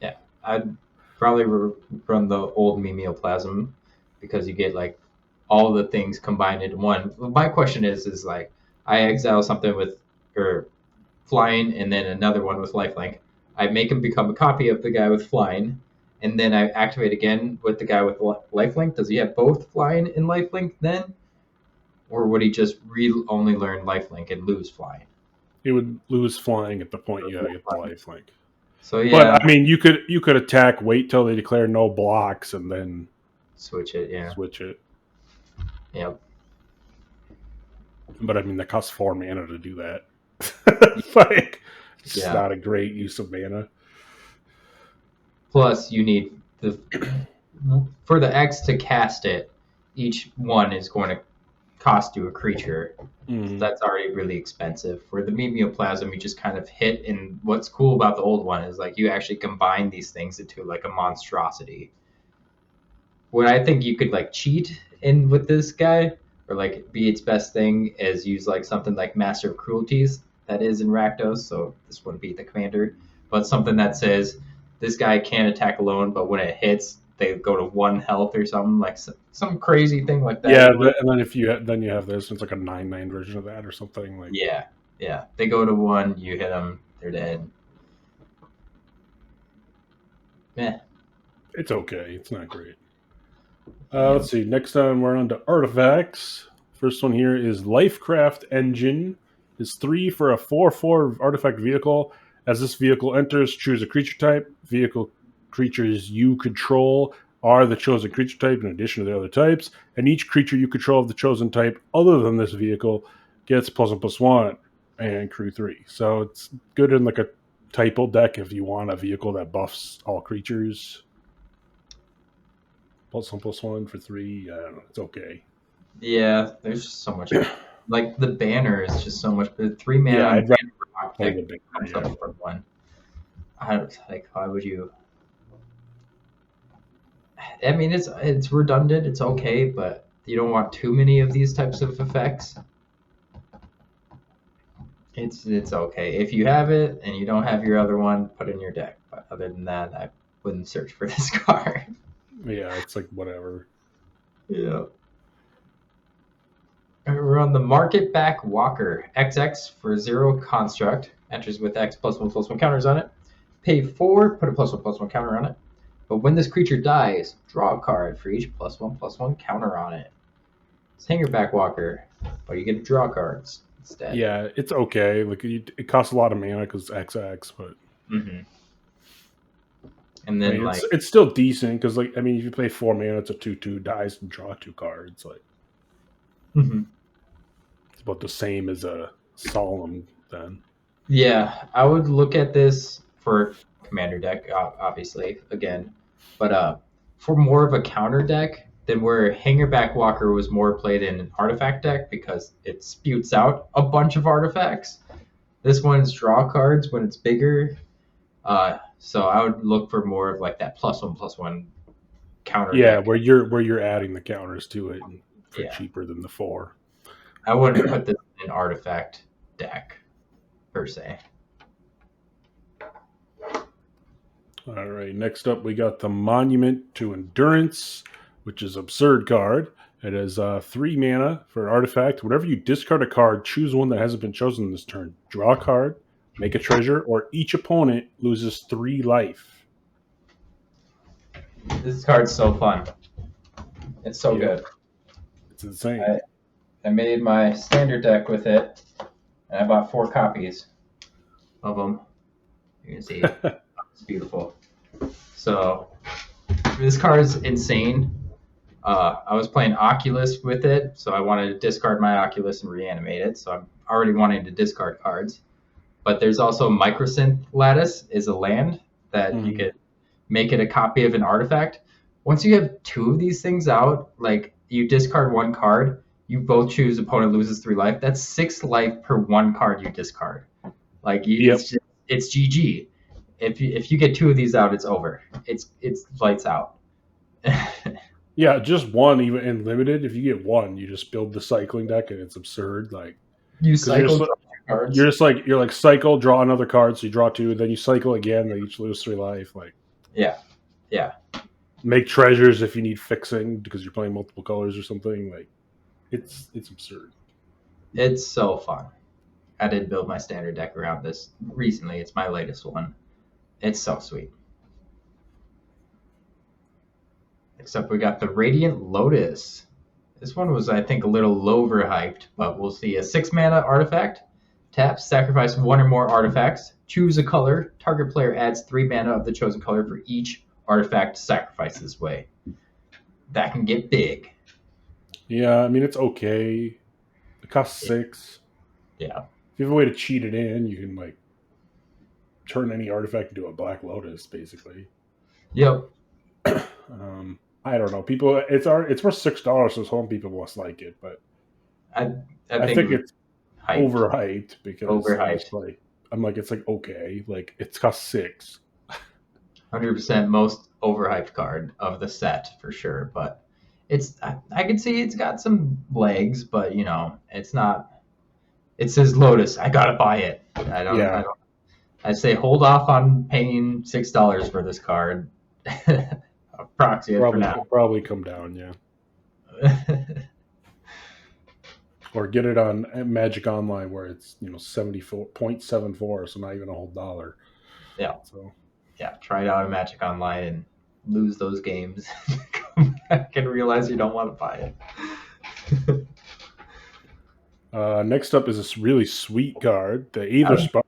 yeah, I'd probably run the old Mimeoplasm because you get like all the things combined into one. My question is like I exile something with or flying and then another one with lifelink. I make him become a copy of the guy with flying, and then I activate again with the guy with lifelink. Does he have both flying and lifelink then, or would he just only learn lifelink and lose flying? it would lose flying at the point you gotta get the life link. So But yeah, I mean, you could attack, wait till they declare no blocks, and then switch it. Yeah, switch it. yep. But I mean, that costs 4 mana to do that. Like, it's just Yeah. not a great use of mana. Plus, you need the for the X to cast it. Each one is going to cost you a creature. So Mm. that's already really expensive. For the Mimeoplasm, you just kind of hit. And what's cool about the old one is like you actually combine these things into like a monstrosity. What I think you could like cheat in with this guy, or like be its best thing, is use like something like Master of Cruelties that is in Rakdos. So this wouldn't be the commander, but something that says this guy can't attack alone, but when it hits, they go to 1 health or something like some crazy thing like that. Yeah, You would, and then if you then you have this, it's like a 9/9 version of that or something. Like, yeah, yeah. They go to 1, you hit them, they're dead. Meh. it's okay. It's not great. Yeah. Let's see. Next time we're on to artifacts. First one here is Lifecraft Engine. Is 3 for a 4/4 artifact vehicle. As this vehicle enters, choose a creature type. Vehicle creatures you control are the chosen creature type in addition to the other types, and each creature you control of the chosen type other than this vehicle gets +1/+1 and crew 3. So it's good in like a typo deck if you want a vehicle that buffs all creatures. +1/+1 for 3. I don't know. It's okay. Yeah, there's just so much. Like the banner is just so much. The 3 mana Yeah, I'd rather banner rock play deck the big comes yeah. up from 1. I don't like. Why would you? I mean, it's redundant. It's okay, but you don't want too many of these types of effects. It's okay if you have it and you don't have your other one, put it in your deck. But other than that, I wouldn't search for this card. Yeah, it's like whatever. Yeah. We're on the Market Back Walker. XX for 0 construct. Enters with X +1/+1 counters on it. Pay 4, put a +1/+1 counter on it. But when this creature dies, draw a card for each +1/+1 counter on it. It's Hangerback Walker, but you get to draw cards instead. Yeah, it's okay. Like it costs a lot of mana because XX, but Mm-hmm. And I then mean like, it's still decent because like I mean if you play 4 mana, it's a 2/2 dice and draw 2 cards. Like mm-hmm. it's about the same as a solemn then. Yeah, I would look at this for commander deck, obviously, again, but for more of a counter deck than where Hangerback Walker was more played in an artifact deck because it spewts out a bunch of artifacts. This one's draw cards when it's bigger, so I would look for more of like that +1/+1 counter Yeah, deck. where you're adding the counters to it for Yeah, cheaper than the 4. I wouldn't put this in an artifact deck per se. All right, next up we got the Monument to Endurance, which is absurd card. It is 3 mana for an artifact. Whenever you discard a card, choose one that hasn't been chosen this turn. Draw a card, make a treasure, or each opponent loses 3 life. This card's so fun. It's so Yep, good. it's insane. I made my standard deck with it, and I bought 4 copies of them. You can see it's beautiful. So this card is insane. I was playing Oculus with it, so I wanted to discard my Oculus and reanimate it. So I'm already wanting to discard cards. But there's also Microsynth Lattice is a land that you could make it a copy of an artifact. Once you have 2 of these things out, like you discard 1 card, you both choose opponent loses 3 life. That's 6 life per 1 card you discard. Like Yep. it's GG. If you get 2 of these out, it's over. It's lights out. Yeah, just one even in limited. If you get one, you just build the cycling deck, and it's absurd. Like You because you're cycle just draw you're cards. just like you're like cycle, draw another card, so you draw 2, then you cycle again, they each lose 3 life. Like Yeah, yeah. make treasures if you need fixing because you're playing multiple colors or something. Like it's absurd. It's so fun. I did build my standard deck around this recently. It's my latest one. It's so sweet. Except we got the Radiant Lotus. This one was, I think, a little overhyped, but we'll see. A 6 mana artifact. Tap, sacrifice 1 or more artifacts. Choose a color. Target player adds 3 mana of the chosen color for each artifact sacrificed this way. That can get big. Yeah, I mean it's okay. It costs 6. Yeah. If you have a way to cheat it in, you can like turn any artifact into a Black Lotus, basically. Yep. I don't know. People, it's worth $6, so some people must like it, but I I I think think it's hyped. overhyped because Overhyped. I'm like it's like okay, like it's cost 6. 100% most overhyped card of the set for sure. But I can see it's got some legs, but it's not. It says Lotus. I gotta buy it. I Yeah, don't. I say hold off on paying $6 for this card. I'll proxy it for probably now. it'll probably come down, yeah. Or get it on Magic Online where it's 74.74, so not even a whole dollar. Yeah, So yeah. Try it out in Magic Online and lose those games. Come back and realize you don't want to buy it. next up is this really sweet card, the I Aether would Spark.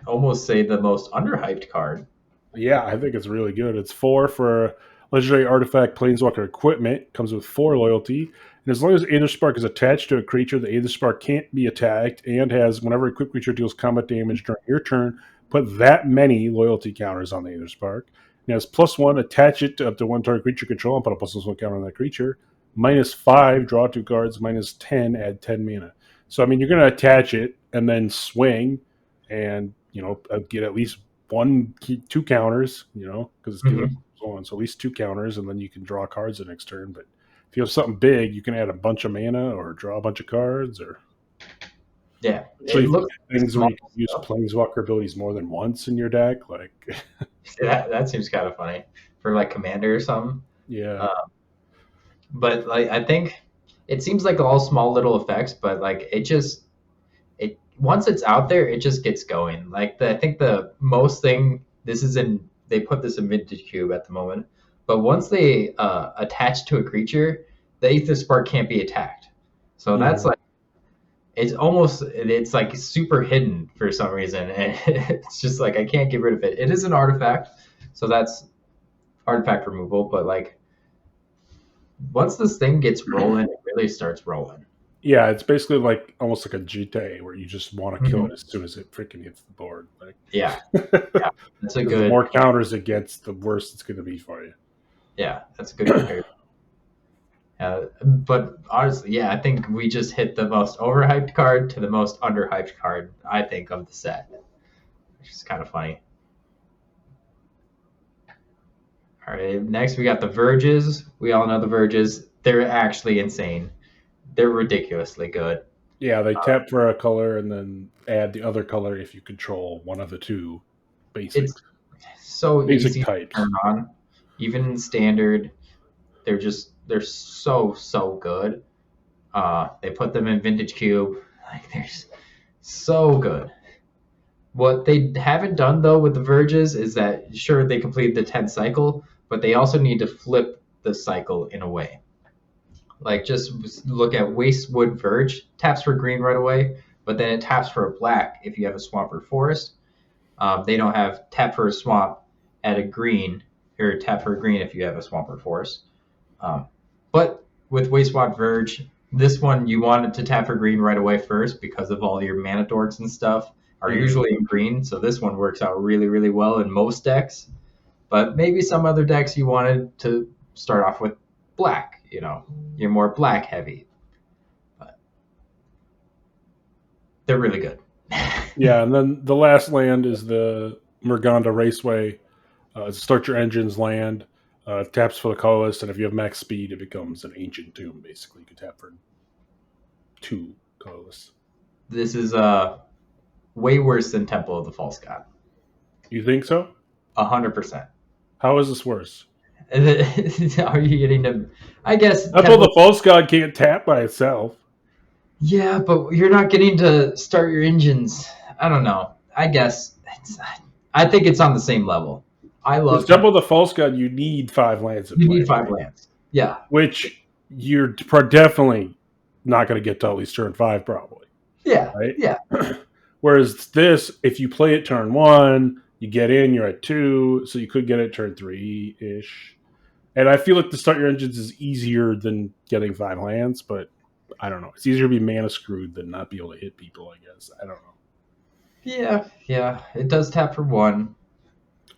almost say the most underhyped card. Yeah, I think it's really good. It's 4 for legendary artifact planeswalker equipment. Comes with 4 loyalty. And as long as Aether Spark is attached to a creature, the Aether Spark can't be attacked and has, whenever a equipped creature deals combat damage during your turn, put that many loyalty counters on the Aether Spark. And it has +1, attach it to up to 1 target creature control and put a +1 counter on that creature. -5, draw 2 cards. -10, add 10 mana. So, I mean, you're going to attach it and then swing and, get at least 2 counters, because it's giving up Hmm. on. So at least 2 counters, and then you can draw cards the next turn. But if you have something big, you can add a bunch of mana or draw a bunch of cards, or Yeah, especially it if you looks get things where small you can use stuff. planeswalker abilities more than once in your deck. Like, That seems kind of funny for like Commander or something. yeah, Uh, but like I think it seems like all small little effects, but like it once it's out there, it just gets going. Like I think the most thing this is in they put this in Vintage Cube at the moment, but once they attach to a creature, the Aether Spark can't be attacked. So that's mm, like it's like super hidden for some reason, and it's just like I can't get rid of it. It is an artifact, so that's artifact removal. But like once this thing gets rolling, it really starts rolling. yeah. It's basically like almost like a GTA where you just want to kill Hmm. it as soon as it freaking hits the board. Like, Yeah, yeah, that's a because the good more counters it gets, the worse it's going to be for you. yeah, that's a good comparison. But honestly, yeah, I think we just hit the most overhyped card to the most underhyped card, I think, of the set, which is kind of funny. All right, next we got the Verges. We all know the Verges. They're actually insane. They're ridiculously good. Yeah, they tap for a color and then add the other color if you control one of the two basic It's so basic easy to types. turn on. Even in standard, they're so good. They put them in Vintage Cube. Like they're so good. What they haven't done though with the Verges is that sure they completed the 10th cycle, but they also need to flip the cycle in a way. Like just look at Wastewood Verge, taps for green right away, but then it taps for a black if you have a swamp or forest. They don't have tap for a swamp at a green, or tap for a green if you have a swamp or forest. Um, but with Wastewood Verge, this one you wanted to tap for green right away first because of all your mana dorks and stuff are Mm. usually in green. So this one works out really well in most decks. But maybe some other decks you wanted to start off with black. You're more black heavy. But they're really good. Yeah, and then the last land is the Murganda Raceway. Start your engines land. Taps for the colorless, and if you have max speed, it becomes an ancient tomb. Basically, you can tap for 2 colorless. This is way worse than Temple of the False God. You think so? 100%. How is this worse? Are you getting them? I guess I thought Temple. the false god can't tap by itself. Yeah, but you're not getting to start your engines. I don't know. I guess I think it's on the same level. I With love Temple Temple. of the False God, you need 5 lands in You play, need five right? lands. Yeah, Which you're definitely not going to get to at least turn 5, probably, yeah, right? yeah. Whereas this, if you play it turn 1, you get in, you're at 2, so you could get it turn 3 ish. And I feel like to start your engines is easier than getting 5 lands, but I don't know. It's easier to be mana screwed than not be able to hit people, I guess. I don't know. Yeah, it does tap for 1.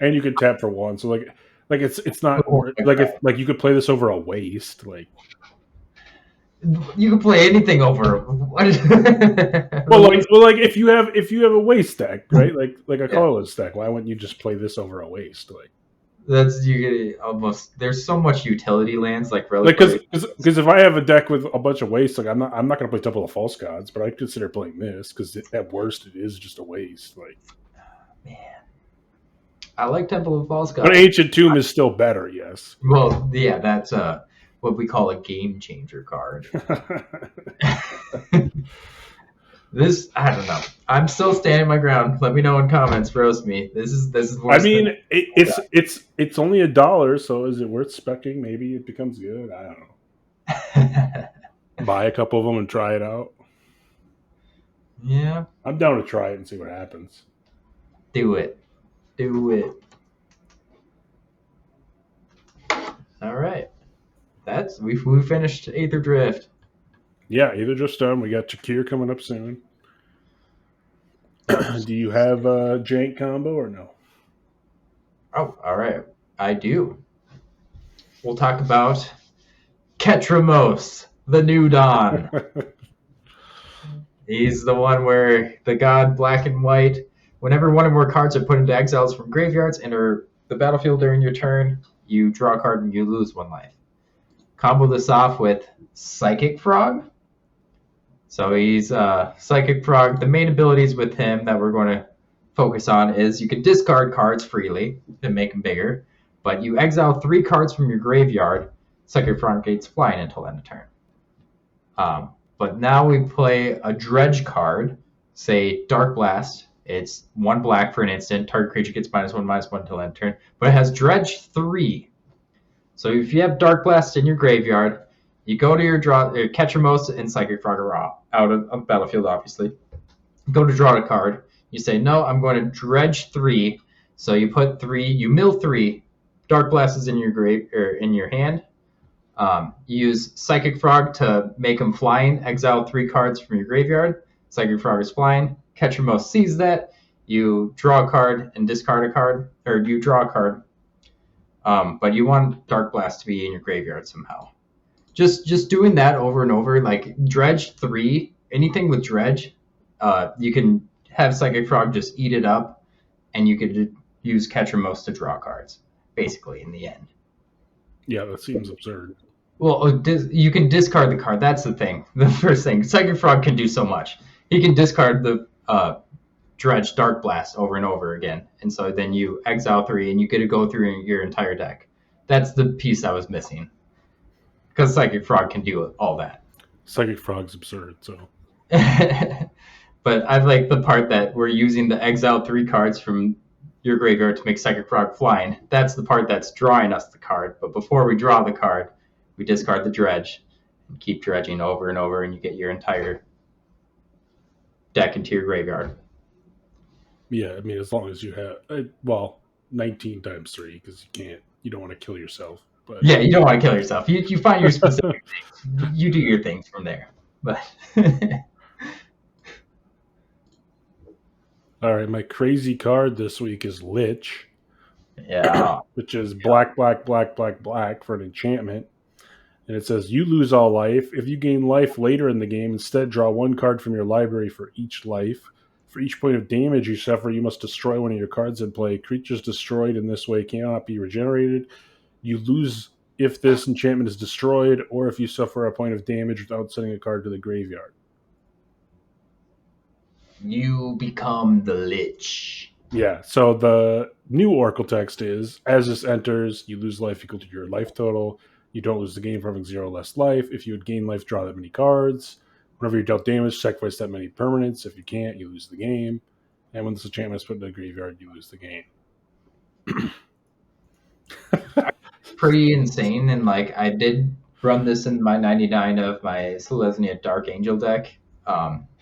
And you could tap for 1, so like it's not like if like you could play this over a waste, like you can play anything over. What is well like if you have a waste deck, right? Like a colorless deck, why wouldn't you just play this over a waste? Like that's you get almost. There's so much utility lands like relic. Because if I have a deck with a bunch of waste, like I'm not going to play Temple of False Gods, but I consider playing this because at worst it is just a waste. Like man, I like Temple of False Gods, but Ancient Tomb is still better. Yes. Well, yeah, that's what we call a game changer card. This I don't know. I'm still standing my ground. Let me know in comments. Roast me. This is. I mean, it's only $1, so is it worth specking? Maybe it becomes good. I don't know. Buy a couple of them and try it out. Yeah, I'm down to try it and see what happens. Do it. All right, that's we finished AetherDrift. Yeah, AetherDrift's done. We got Chakir coming up soon. Do you have a jank combo or no? Oh, all right. I do. We'll talk about Ketramos, the New Dawn. He's the one where the god black and white, whenever one or more cards are put into exiles from graveyards and are the battlefield during your turn, you draw a card and you lose 1 life. Combo this off with Psychic Frog. So he's Psychic Frog. The main abilities with him that we're going to focus on is you can discard cards freely to make them bigger, but you exile 3 cards from your graveyard. Psychic Frog gates flying until end of turn. But now we play a Dredge card, say Dark Blast. It's 1 black for an instant. Target creature gets -1/-1 until end of turn, but it has Dredge 3. So if you have Dark Blast in your graveyard, you go to your draw, Ketramos and Psychic Frog are out of battlefield, obviously. Go to draw a card. You say, no, I'm going to Dredge 3. So you put 3, you mill 3. Dark Blast is in your in your hand. You use Psychic Frog to make him flying. Exile 3 cards from your graveyard. Psychic Frog is flying. Ketramos sees that. You draw a card and discard a card, or you draw a card. But you want Dark Blast to be in your graveyard somehow. Just doing that over and over, like Dredge 3, anything with Dredge, you can have Psychic Frog just eat it up, and you could use Ketramos to draw cards, basically, in the end. Yeah, that seems absurd. Well, you can discard the card. That's the thing. The first thing, Psychic Frog can do so much. He can discard the Dredge Dark Blast over and over again, and so then you exile 3, and you get to go through your entire deck. That's the piece I was missing. Because Psychic Frog can do all that. Psychic Frog's absurd, so. But I like the part that we're using the exile 3 cards from your graveyard to make Psychic Frog flying. That's the part that's drawing us the card. But before we draw the card, we discard the Dredge and keep dredging over and over, and you get your entire deck into your graveyard. Yeah, I mean, as long as you have, 19 times 3, because you don't want to kill yourself. But yeah, you don't want to kill yourself. You find your specific things. You do your things from there. But all right, my crazy card this week is Lich. Yeah. Which is black for an enchantment. And it says, you lose all life. If you gain life later in the game, instead draw 1 card from your library for each life. For each point of damage you suffer, you must destroy one of your cards in play. Creatures destroyed in this way cannot be regenerated. You lose if this enchantment is destroyed, or if you suffer a point of damage without sending a card to the graveyard. You become the Lich. Yeah, so the new Oracle text is, as this enters, you lose life equal to your life total. You don't lose the game for having 0 less life. If you would gain life, draw that many cards. Whenever you dealt damage, sacrifice that many permanents. If you can't, you lose the game. And when this enchantment is put in the graveyard, you lose the game. Pretty insane, and like I did run this in my 99 of my Selesnya Dark Angel deck.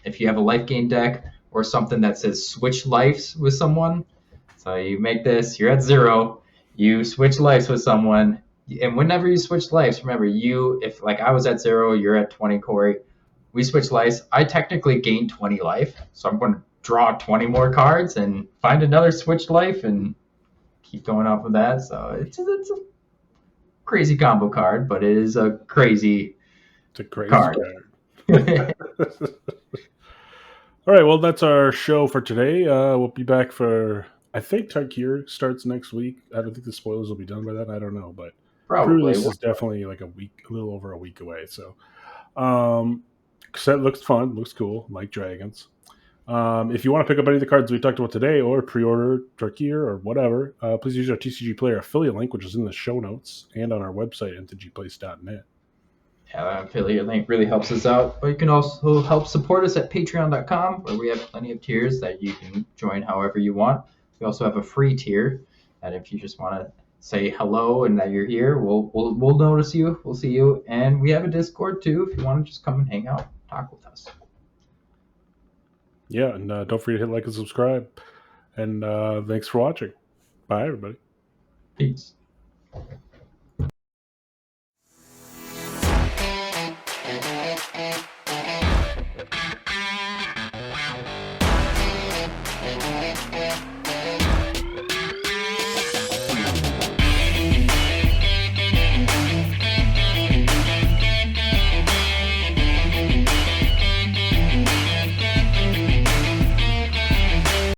If you have a life gain deck, or something that says switch lives with someone. So you make this, you're at 0, you switch lives with someone, and whenever you switch lives, remember if like I was at 0, you're at 20, Corey. We switch lives. I technically gain 20 life, so I'm going to draw 20 more cards and find another switch life and keep going off of that. So it's a crazy combo card, but it is a crazy It's a crazy card. card. All right, well, that's our show for today. We'll be back for, I think Tarkir starts next week. I don't think the spoilers will be done by then. I don't know, but Probably. pre-release is definitely like a little over a week away. So, set looks fun, looks cool, like dragons. If you want to pick up any of the cards we talked about today or pre-order Tarkir or whatever, please use our TCG Player affiliate link, which is in the show notes and on our website, mtgplace.net. Yeah, that affiliate link really helps us out. But you can also help support us at patreon.com, where we have plenty of tiers that you can join however you want. We also have a free tier that if you just want to say hello and that you're here, we'll notice you, we'll see you. And we have a Discord too if you want to just come and hang out, talk with us. Yeah, and don't forget to hit like and subscribe. And thanks for watching. Bye, everybody. Peace.